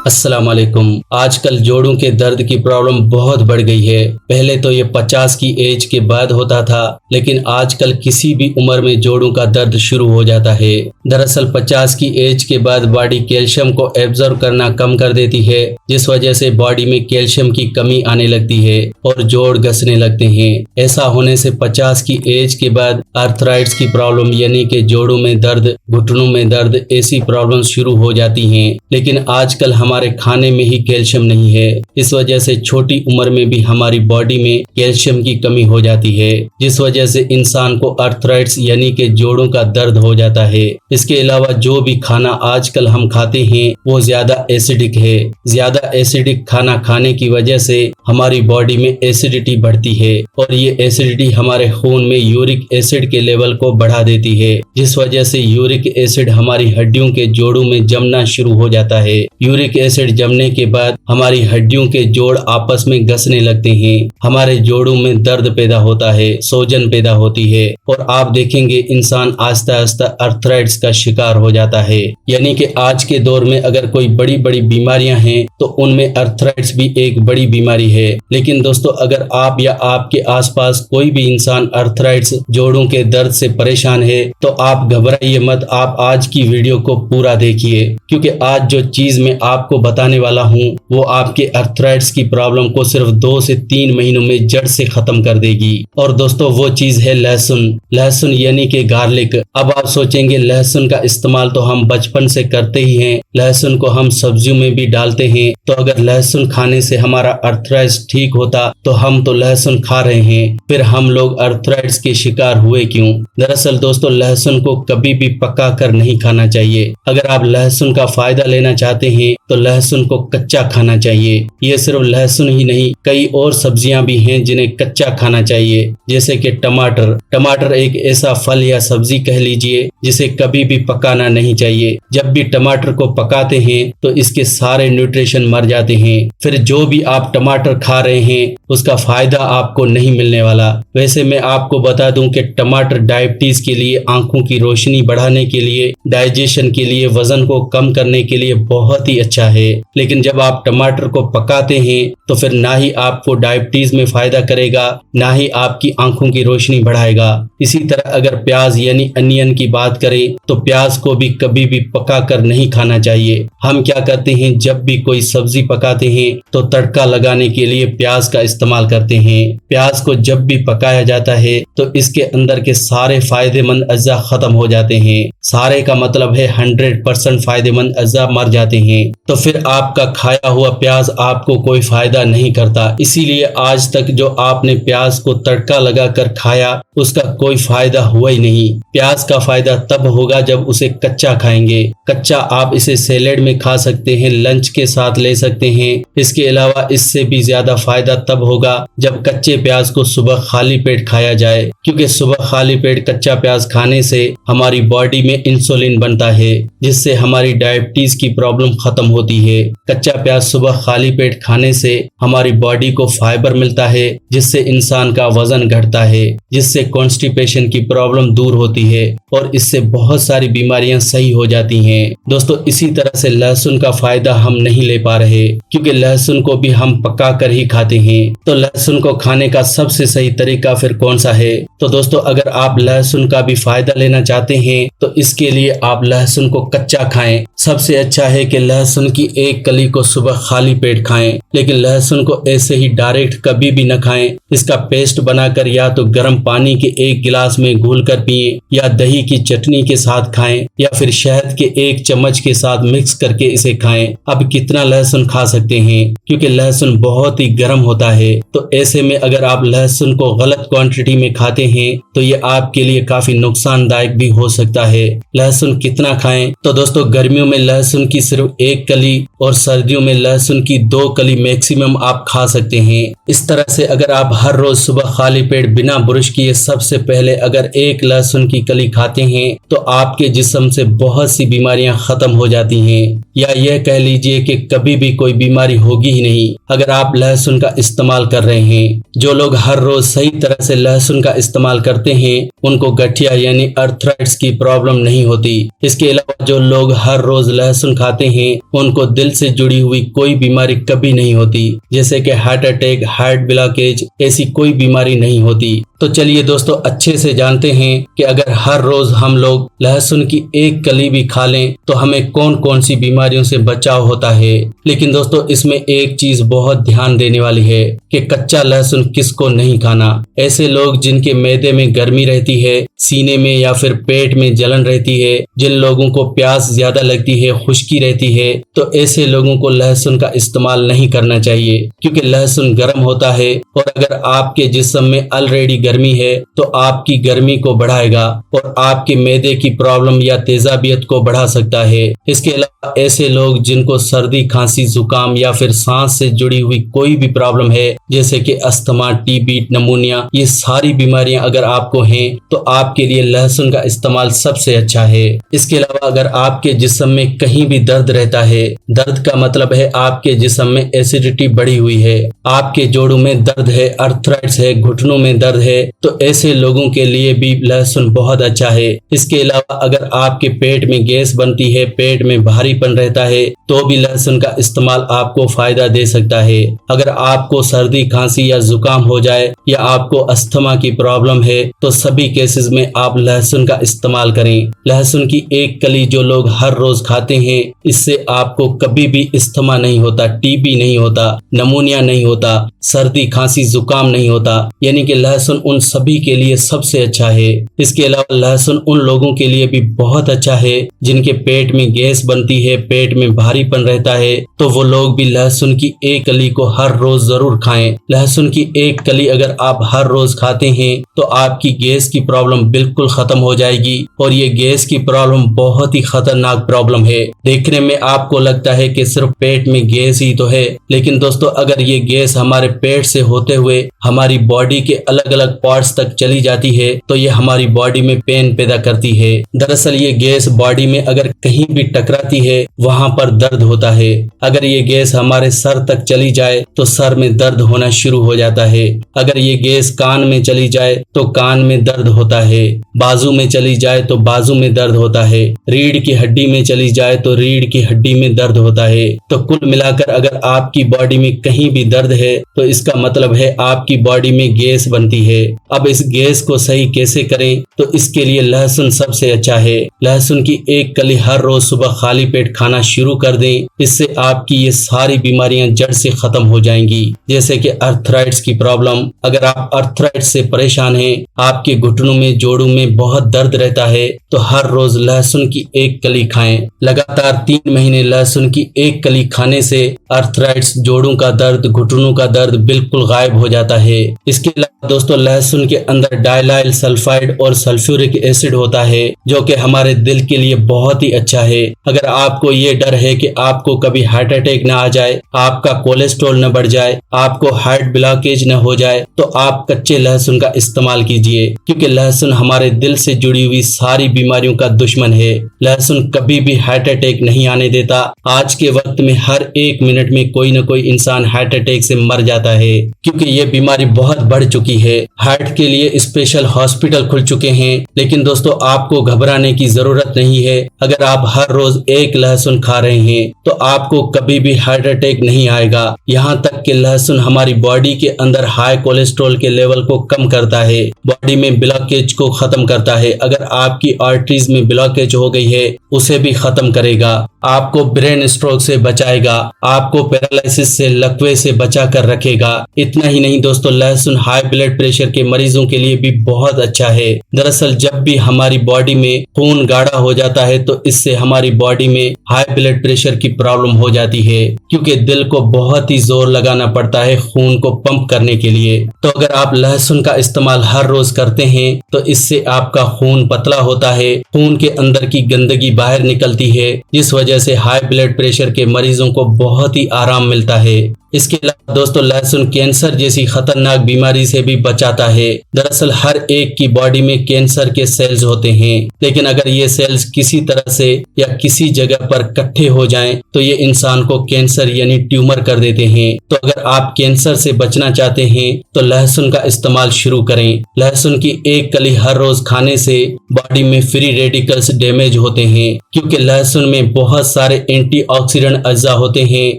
अस्सलाम वालेकुम। आजकल जोड़ों के दर्द की प्रॉब्लम बहुत बढ़ गई है। पहले तो ये 50 की एज के बाद होता था, लेकिन आजकल किसी भी उम्र में जोड़ों का दर्द शुरू हो जाता है। दरअसल 50 की एज के बाद बॉडी कैल्शियम को एब्जॉर्ब करना कम कर देती है, जिस वजह से बॉडी में कैल्शियम की कमी आने लगती है और जोड़ घसने लगते हैं। ऐसा होने से 50 की एज के बाद आर्थराइटिस की प्रॉब्लम यानी कि जोड़ों में दर्द, घुटनों में दर्द, ऐसी प्रॉब्लम शुरू हो जाती हैं। लेकिन आजकल हमारे खाने में ही कैल्शियम नहीं है, इस वजह से छोटी उम्र में भी हमारी बॉडी में कैल्शियम की कमी हो जाती है, जिस वजह से इंसान को आर्थराइटिस यानी कि जोड़ों का दर्द हो जाता है। इसके अलावा जो भी खाना आजकल हम खाते हैं वो ज्यादा एसिडिक है। ज्यादा एसिडिक खाना खाने की वजह से हमारी बॉडी में एसिडिटी बढ़ती है और ये एसिडिटी हमारे खून में यूरिक एसिड के लेवल को बढ़ा देती है, जिस वजह से यूरिक एसिड हमारी हड्डियों के जोड़ों में जमना शुरू हो जाता है। यूरिक एसिड जमने के बाद हमारी हड्डियों के जोड़ आपस में घसने लगते हैं। हमारे जोड़ों में दर्द पैदा होता है, सूजन पैदा होती है और आप देखेंगे इंसान आस्ता आस्ता आर्थराइटिस का शिकार हो जाता है। यानी कि आज के दौर में अगर कोई बड़ी बड़ी बीमारियां हैं तो उनमें आर्थराइटिस भी एक बड़ी बीमारी है। लेकिन दोस्तों, अगर आप या आपके आसपास कोई भी इंसान आर्थराइटिस जोड़ों के दर्द से परेशान है तो आप घबराइए मत। आप आज की वीडियो को पूरा देखिए, क्योंकि आज जो चीज मैं आपको बताने वाला हूँ वो आपके आर्थराइटिस की प्रॉब्लम को सिर्फ 2 से 3 महीनों में जड़ से खत्म कर देगी। और दोस्तों, वो चीज है लहसुन। लहसुन यानी कि गार्लिक। अब आप सोचेंगे लहसुन का इस्तेमाल तो हम बचपन से करते ही हैं, लहसुन को हम सब्जियों में भी डालते हैं, तो अगर लहसुन खाने से हमारा आर्थराइटिस ठीक होता तो हम तो लहसुन खा रहे हैं, फिर हम लोग आर्थराइटिस के शिकार हुए क्यों? दरअसल दोस्तों, लहसुन को कभी भी पका कर नहीं खाना चाहिए। अगर आप लहसुन का फायदा लेना चाहते हैं तो लहसुन को कच्चा खाना चाहिए। ये सिर्फ लहसुन ही नहीं, कई और सब्जियां भी हैं जिन्हें कच्चा खाना चाहिए, जैसे कि टमाटर। टमाटर एक ऐसा फल या सब्जी कह लीजिए जिसे कभी भी पकाना नहीं चाहिए। जब भी टमाटर को पकाते हैं तो इसके सारे न्यूट्रिशन मर जाते हैं, फिर जो भी आप टमाटर खा रहे हैं उसका फायदा आपको नहीं मिलने वाला। वैसे मैं आपको बता दूं कि टमाटर डायबिटीज के लिए, आंखों की रोशनी बढ़ाने के लिए, डाइजेशन के लिए, वजन को कम करने के लिए बहुत ही अच्छा है। लेकिन जब आप टमाटर को पकाते हैं तो फिर ना ही आपको डायबिटीज में फायदा करेगा, ना ही आपकी आंखों की रोशनी बढ़ाएगा। इसी तरह अगर प्याज यानी अनियन की बात करें तो प्याज को भी कभी भी पका कर नहीं खाना चाहिए। हम क्या करते हैं, जब भी कोई सब्जी पकाते हैं तो तड़का लगाने के लिए प्याज का इस्तेमाल करते हैं। प्याज को जब भी पकाया जाता है तो इसके अंदर के सारे फायदेमंद अज्जा खत्म हो जाते हैं। सारे का मतलब है 100% फायदेमंद अज्जा मर जाते हैं। तो फिर आपका खाया हुआ प्याज आपको कोई फायदा नहीं करता। इसीलिए आज तक जो आपने प्याज को तड़का लगाकर खाया उसका कोई फायदा हुआ ही नहीं। प्याज का फायदा तब होगा जब उसे कच्चा खाएंगे। कच्चा आप इसे सैलेड में खा सकते हैं, लंच के साथ ले सकते हैं। इसके अलावा इससे भी ज्यादा फायदा तब होगा जब कच्चे प्याज को सुबह खाली पेट खाया जाए, क्योंकि सुबह खाली पेट कच्चा प्याज खाने से हमारी बॉडी में इंसुलिन बनता है, जिससे हमारी डायबिटीज की प्रॉब्लम खत्म होती है। कच्चा प्याज सुबह खाली पेट खाने से हमारी बॉडी को फाइबर मिलता है, जिससे इंसान का वजन घटता है, जिससे कॉन्स्टिपेशन की प्रॉब्लम दूर होती है और इससे बहुत सारी बीमारियां सही हो जाती हैं। दोस्तों, इसी तरह से लहसुन का फायदा हम नहीं ले पा रहे, क्योंकि लहसुन को भी हम पका कर ही खाते हैं। तो लहसुन को खाने का सबसे सही तरीका फिर कौन सा है? तो दोस्तों, अगर आप लहसुन का भी फायदा लेना चाहते हैं तो इसके लिए आप लहसुन को कच्चा खाएं। सबसे अच्छा है कि लहसुन की एक कली को सुबह खाली पेट खाएं, लेकिन लहसुन को ऐसे ही डायरेक्ट कभी भी न खाएं। इसका पेस्ट बनाकर या तो गर्म पानी के 1 गिलास में घोल कर पिए, या दही की चटनी के साथ खाएं, या फिर शहद के 1 चम्मच के साथ मिक्स करके इसे खाएं। अब कितना लहसुन खा सकते हैं, क्योंकि लहसुन बहुत ही गर्म होता है। तो ऐसे में अगर आप लहसुन को गलत क्वांटिटी में खाते हैं तो ये आपके लिए काफी नुकसानदायक भी हो सकता है। लहसुन कितना खाएं? तो दोस्तों, गर्मियों में लहसुन की सिर्फ 1 कली और सर्दियों में लहसुन की 2 कली मैक्सिमम आप खा सकते हैं। इस तरह से अगर आप हर रोज सुबह खाली पेट बिना ब्रश किए सबसे पहले अगर 1 लहसुन की कली खाते हैं तो आपके जिस्म से बहुत सी बीमारियां खत्म हो जाती हैं, या यह कह लीजिए कि कभी भी कोई बीमारी होगी ही नहीं अगर आप लहसुन का इस्तेमाल कर रहे हैं। जो लोग हर रोज सही तरह से लहसुन का इस्तेमाल करते हैं उनको गठिया यानी आर्थराइटिस की प्रॉब्लम नहीं होती। इसके अलावा जो लोग हर रोज लहसुन खाते हैं उनको दिल से जुड़ी हुई कोई बीमारी कभी नहीं होती, जैसे कि हार्ट अटैक, हार्ट ब्लॉकेज, ऐसी कोई बीमारी नहीं होती। तो चलिए दोस्तों अच्छे से जानते हैं कि अगर हर रोज हम लोग लहसुन की एक कली भी खा लें तो हमें कौन कौन सी बीमारियों से बचाव होता है। लेकिन दोस्तों इसमें एक चीज बहुत ध्यान देने वाली है कि कच्चा लहसुन किसको नहीं खाना। ऐसे लोग जिनके मैदे में गर्मी रहती है, सीने में या फिर पेट में जलन रहती है, जिन लोगों को प्यास ज्यादा लगती है, खुश्की रहती है, तो ऐसे लोगों को लहसुन का इस्तेमाल नहीं करना चाहिए, क्योंकि लहसुन गर्म होता है और अगर आपके जिस्म में ऑलरेडी गर्मी है तो आपकी गर्मी को बढ़ाएगा और आपके मैदे की प्रॉब्लम या तेजाबियत को बढ़ा सकता है। इसके अलावा ऐसे लोग जिनको सर्दी, खांसी, जुकाम या फिर सांस से जुड़ी हुई कोई भी प्रॉब्लम है, जैसे कि अस्थमा, टीबी, निमोनिया, ये सारी बीमारियां अगर आपको हैं तो आपके लिए लहसुन का इस्तेमाल सबसे अच्छा है। इसके अलावा अगर आपके जिस्म में कहीं भी दर्द रहता है, दर्द का मतलब है आपके जिस्म में एसिडिटी बढ़ी हुई है, आपके जोड़ों में दर्द है, अर्थराइटिस है, घुटनों में दर्द है, तो ऐसे लोगों के लिए भी लहसुन बहुत अच्छा है। इसके अलावा अगर आपके पेट में गैस बनती है, पेट में भारीपन रहता है, तो भी लहसुन का इस्तेमाल आपको फायदा दे सकता है। अगर आपको सर्दी, खांसी या जुकाम हो जाए या आपको अस्थमा की प्रॉब्लम है तो सभी केसेस में आप लहसुन का इस्तेमाल करें। लहसुन की एक कली जो लोग हर रोज खाते हैं, इससे आपको कभी भी अस्थमा नहीं होता, टीबी नहीं होता, निमोनिया नहीं होता, सर्दी, खांसी, जुकाम नहीं होता। यानी कि लहसुन उन सभी के लिए सबसे अच्छा है। इसके अलावा लहसुन उन लोगों के लिए भी बहुत अच्छा है जिनके पेट में गैस बनती है, पेट में भारीपन रहता है, तो वो लोग भी लहसुन की एक कली को हर रोज जरूर खाएं। लहसुन की एक कली अगर आप हर रोज खाते हैं तो आपकी गैस की प्रॉब्लम बिल्कुल खत्म हो जाएगी और ये गैस की प्रॉब्लम बहुत ही खतरनाक प्रॉब्लम है। देखने में आपको लगता है कि सिर्फ पेट में गैस ही तो है, लेकिन दोस्तों अगर ये गैस हमारे पेट से होते हुए हमारी बॉडी के अलग अलग पार्ट्स तक चली जाती है तो ये हमारी बॉडी में पेन पैदा करती है। दरअसल ये गैस बॉडी में अगर कहीं भी टकराती है वहां पर दर्द होता है। अगर ये गैस हमारे सर तक चली जाए तो सर में दर्द होना शुरू हो जाता है। अगर ये गैस कान में चली जाए तो कान में दर्द होता है, बाजू में चली जाए तो बाजू में दर्द होता है, रीढ़ की हड्डी में चली जाए तो रीढ़ की हड्डी में दर्द होता है। तो कुल मिलाकर अगर आपकी बॉडी में कहीं भी दर्द है तो इसका मतलब है आपकी बॉडी में गैस बनती है। अब इस गैस को सही कैसे करें, तो इसके लिए लहसुन सबसे अच्छा है। लहसुन की एक कली हर रोज सुबह खाली पेट खाना शुरू कर दें, इससे आपकी ये सारी बीमारियां जड़ से खत्म हो जाएंगी। जैसे कि अर्थराइटिस की प्रॉब्लम, अगर आप अर्थराइटिस से परेशान हैं, आपके घुटनों में, जोड़ों में बहुत दर्द रहता है, तो हर रोज लहसुन की एक कली खाएं। लगातार 3 महीने लहसुन की एक कली खाने से अर्थराइटिस, जोड़ों का दर्द, घुटनों का दर्द बिल्कुल गायब हो जाता है। इसके अलावा दोस्तों लहसुन के अंदर डाइलाइल सल्फाइड और सल्फ्यूरिक एसिड होता है जो कि हमारे दिल के लिए बहुत ही अच्छा है। अगर आपको ये डर है कि आपको कभी हार्ट अटैक न आ जाए, आपका कोलेस्ट्रॉल न बढ़ जाए, आपको हार्ट ब्लॉकेज न हो जाए, तो आप कच्चे लहसुन का इस्तेमाल कीजिए, क्योंकि लहसुन हमारे दिल से जुड़ी हुई सारी बीमारियों का दुश्मन है। लहसुन कभी भी हार्ट अटैक नहीं आने देता। आज के वक्त में हर 1 मिनट में कोई न कोई इंसान हार्ट अटैक से मर जाता है, क्योंकि ये बीमारी बहुत बढ़ चुकी है। हार्ट के लिए स्पेशल हॉस्पिटल खुल चुके हैं, लेकिन दोस्तों आपको घबराने की जरूरत नहीं है। अगर आप हर रोज एक लहसुन खा रहे हैं तो आपको कभी भी हार्ट अटैक नहीं आएगा। यहाँ तक कि लहसुन हमारी बॉडी के अंदर हाई कोलेस्ट्रॉल के लेवल को कम करता है, बॉडी में ब्लॉकेज को खत्म करता है। अगर आपकी आर्टरीज में ब्लॉकेज हो गई है उसे भी खत्म करेगा, आपको ब्रेन स्ट्रोक से बचाएगा, आपको पैरालिसिस से, लकवे से बचा कर रखेगा। इतना ही नहीं दोस्तों, लहसुन हाई ब्लड प्रेशर के मरीजों के लिए भी बहुत अच्छा है। दरअसल जब भी हमारी बॉडी में खून गाढ़ा हो जाता है तो इससे हमारी बॉडी में हाई ब्लड प्रेशर की प्रॉब्लम हो जाती है, क्योंकि दिल को बहुत ही जोर लगाना पड़ता है खून को पंप करने के लिए। तो अगर आप लहसुन का इस्तेमाल हर रोज करते हैं तो इससे आपका खून पतला होता है, खून के अंदर की गंदगी बाहर निकलती है, जिस वजह से हाई ब्लड प्रेशर के मरीजों को बहुत ही आराम मिलता है। इसके अलावा दोस्तों लहसुन कैंसर जैसी खतरनाक बीमारी से भी बचाता है। दरअसल हर एक की बॉडी में कैंसर के सेल्स होते हैं, लेकिन अगर ये सेल्स किसी तरह से या किसी जगह पर इकट्ठे हो जाएं तो ये इंसान को कैंसर यानी ट्यूमर कर देते हैं। तो अगर आप कैंसर से बचना चाहते हैं तो लहसुन का इस्तेमाल शुरू करें। लहसुन की एक कली हर रोज खाने से बॉडी में फ्री रेडिकल्स डैमेज होते हैं, क्योंकि लहसुन में बहुत सारे एंटीऑक्सीडेंट अज्जा होते हैं,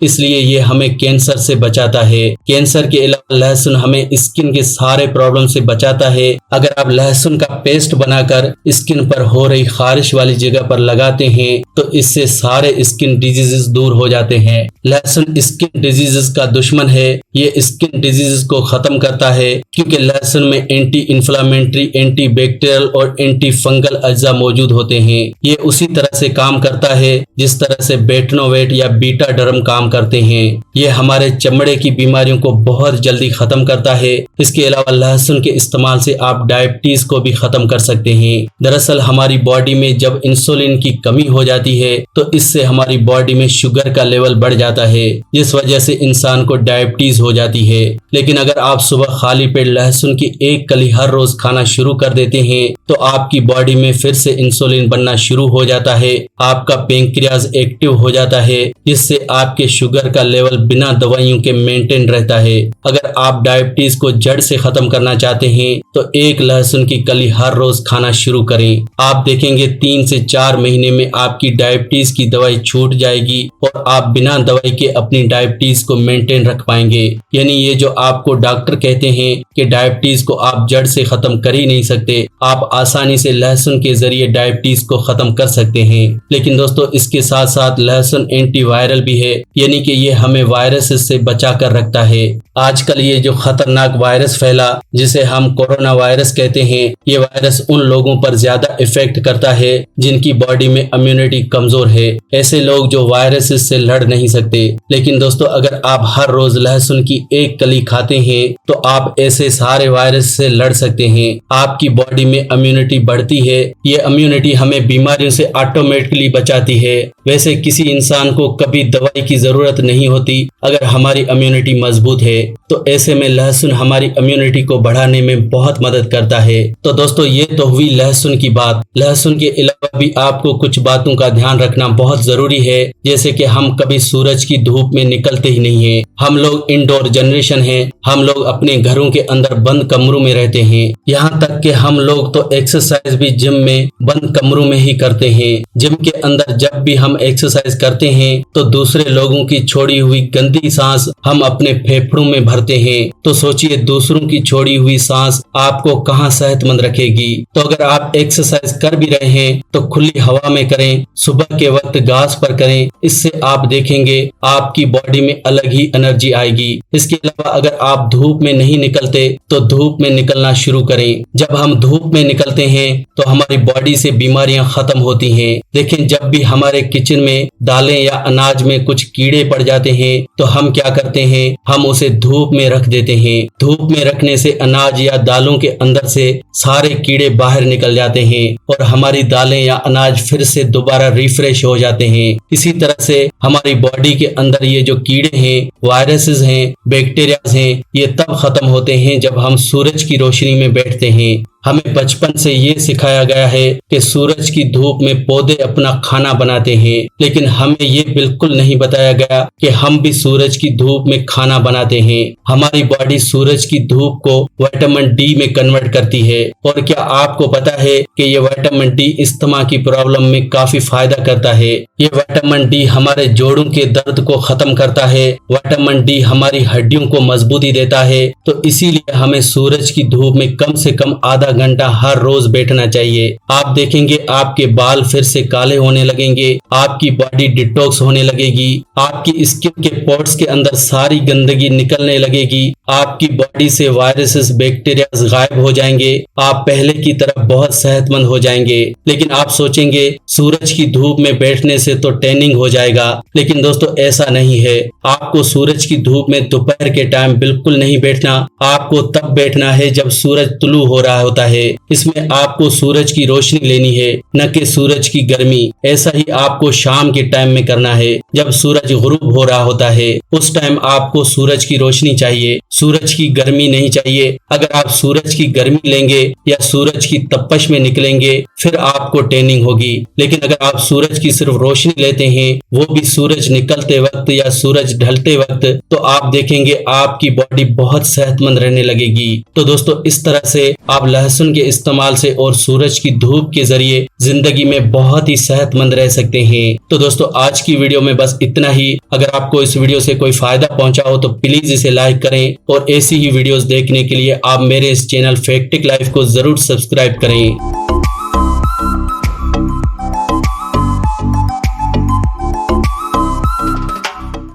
इसलिए ये हमें कैंसर से बचाता है। कैंसर के अलावा लहसुन हमें स्किन के सारे प्रॉब्लम से बचाता है। अगर आप लहसुन का पेस्ट बनाकर स्किन पर हो रही खारिश वाली जगह पर लगाते हैं तो इससे सारे स्किन डिजीजेस दूर हो जाते हैं। लहसुन स्किन डिजीजेस का दुश्मन है। ये स्किन डिजीजेस को खत्म करता है, क्योंकि लहसुन में एंटी इंफ्लामेटरी, एंटी बैक्टीरियल और एंटी फंगल अज्जा मौजूद होते हैं। ये उसी तरह से काम करता है जिस तरह से बेटनोवेट या बीटा डर्म काम करते हैं। ये हमारे चमड़े की बीमारियों को बहुत जल्दी खत्म करता है। इसके अलावा लहसुन के इस्तेमाल से आप डायबिटीज को भी खत्म कर सकते हैं। दरअसल हमारी बॉडी में जब इंसुलिन की कमी हो जाती है तो इससे हमारी बॉडी में शुगर का लेवल बढ़ जाता है, जिस वजह से इंसान को डायबिटीज हो जाती है। लेकिन अगर आप सुबह खाली पेट लहसुन की एक कली हर रोज खाना शुरू कर देते हैं तो आपकी बॉडी में फिर से इंसुलिन बनना शुरू हो जाता है। आपका पेंक्रियाज एक्टिव हो जाता है, जिससे आपके शुगर का लेवल बिना दवाइयों के मेंटेन रहता है। अगर आप डायबिटीज को जड़ से खत्म करना चाहते हैं तो एक लहसुन की कली हर रोज खाना शुरू करें। आप देखेंगे 3 से 4 महीने में आपकी डायबिटीज की दवाई छूट जाएगी और आप बिना दवाई के अपनी डायबिटीज को मेंटेन रख पाएंगे। यानी ये जो आपको डॉक्टर कहते हैं कि डायबिटीज को आप जड़ से खत्म कर ही नहीं सकते, आप आसानी से लहसुन के जरिए डायबिटीज को खत्म कर सकते हैं। लेकिन दोस्तों इसके साथ साथ लहसुन एंटीवायरल भी है, यानी कि ये हमें वायरस से बचा कर रखता है। आजकल ये जो खतरनाक वायरस फैला जिसे हम कोरोना वायरस कहते हैं, ये वायरस उन लोगों पर ज्यादा इफेक्ट करता है जिनकी बॉडी में इम्यूनिटी कमजोर है, ऐसे लोग जो वायरस से लड़ नहीं सकते। लेकिन दोस्तों अगर आप हर रोज लहसुन की एक कली खाते हैं तो आप ऐसे सारे वायरस से लड़ सकते हैं। आपकी बॉडी में इम्यूनिटी बढ़ती है। ये इम्यूनिटी हमें बीमारियों से ऑटोमेटिकली बचाती है। वैसे किसी इंसान को कभी दवाई की जरूरत नहीं होती अगर हमारी इम्यूनिटी मजबूत है, तो ऐसे में लहसुन हमारी इम्यूनिटी को बढ़ाने में बहुत मदद करता है। तो दोस्तों ये तो हुई लहसुन की बात। लहसुन के अलावा भी आपको कुछ बातों का ध्यान रखना बहुत जरूरी है, जैसे कि हम कभी सूरज की धूप में निकलते ही नहीं है। हम लोग इंडोर जनरेशन है, हम लोग अपने घरों के अंदर बंद कमरों में रहते हैं। यहाँ तक कि हम लोग तो एक्सरसाइज भी जिम में बंद कमरों में ही करते हैं। जिम के अंदर जब भी हम एक्सरसाइज करते हैं तो दूसरे लोगों की छोड़ी हुई गंदी सांस हम अपने फेफड़ों में भरते हैं। तो सोचिए दूसरों की छोड़ी हुई सांस आपको कहाँ सेहतमंद रखेगी। तो अगर आप एक्सरसाइज कर भी रहे हैं तो खुली हवा में करें, सुबह के वक्त घास पर करें। इससे आप देखेंगे आपकी बॉडी में अलग ही एनर्जी आएगी। इसके अलावा अगर आप धूप में नहीं निकलते तो धूप में निकलना शुरू करें। जब हम धूप में निकलते हैं तो हमारी बॉडी से बीमारियां खत्म होती हैं। लेकिन जब भी हमारे किचन में दालें या अनाज में कुछ कीड़े पड़ जाते हैं तो हम क्या करते हैं, हम उसे धूप में रख देते हैं। धूप में रखने से अनाज या दालों के अंदर से सारे कीड़े बाहर निकल जाते हैं और हमारी दालें या अनाज फिर से दोबारा रिफ्रेश हो जाते हैं। इसी तरह से हमारी बॉडी के अंदर ये जो कीड़े हैं, वायरसेस हैं, बैक्टीरिया हैं, ये तब खत्म होते हैं जब हम सूरज की रोशनी में बैठते हैं। हमें बचपन से ये सिखाया गया है कि सूरज की धूप में पौधे अपना खाना बनाते हैं, लेकिन हमें ये बिल्कुल नहीं बताया गया कि हम भी सूरज की धूप में खाना बनाते हैं। हमारी बॉडी सूरज की धूप को विटामिन डी में कन्वर्ट करती है। और क्या आपको पता है कि ये विटामिन डी अस्थमा की प्रॉब्लम में काफी फायदा करता है। ये विटामिन डी हमारे जोड़ों के दर्द को खत्म करता है। विटामिन डी हमारी हड्डियों को मजबूती देता है। तो इसीलिए हमें सूरज की धूप में कम से कम आधा घंटा हर रोज बैठना चाहिए। आप देखेंगे आपके बाल फिर से काले होने लगेंगे, आपकी बॉडी डिटॉक्स होने लगेगी, आपकी स्किन के पोर्स के अंदर सारी गंदगी निकलने लगेगी, आपकी बॉडी से वायरसेस, बैक्टीरिया गायब हो जाएंगे, आप पहले की तरह बहुत सेहतमंद हो जाएंगे। लेकिन आप सोचेंगे सूरज की धूप में बैठने से तो टैनिंग हो जाएगा, लेकिन दोस्तों ऐसा नहीं है। आपको सूरज की धूप में दोपहर के टाइम बिल्कुल नहीं बैठना। आपको तब बैठना है जब सूरज तुलू हो रहा होता होता है। इसमें आपको सूरज की रोशनी लेनी है, न कि सूरज की गर्मी। ऐसा ही आपको शाम के टाइम में करना है, जब सूरज गुरूब हो रहा होता है। उस टाइम आपको सूरज की रोशनी चाहिए, सूरज की गर्मी नहीं चाहिए। अगर आप सूरज की गर्मी लेंगे या सूरज की तपश में निकलेंगे, फिर आपको टैनिंग होगी। लेकिन अगर आप सूरज की सिर्फ रोशनी लेते हैं, वो भी सूरज निकलते वक्त या सूरज ढलते वक्त, तो आप देखेंगे आपकी बॉडी बहुत सेहतमंद रहने लगेगी। तो दोस्तों, इस तरह से आप लहसुन के इस्तेमाल से और सूरज की धूप के जरिए जिंदगी में बहुत ही सेहतमंद रह सकते हैं। तो दोस्तों, आज की वीडियो में बस इतना ही। अगर आपको इस वीडियो से कोई फायदा पहुंचा हो तो प्लीज इसे लाइक करें और ऐसी ही वीडियोस देखने के लिए आप मेरे इस चैनल फैक्टिक लाइफ को जरूर सब्सक्राइब करें।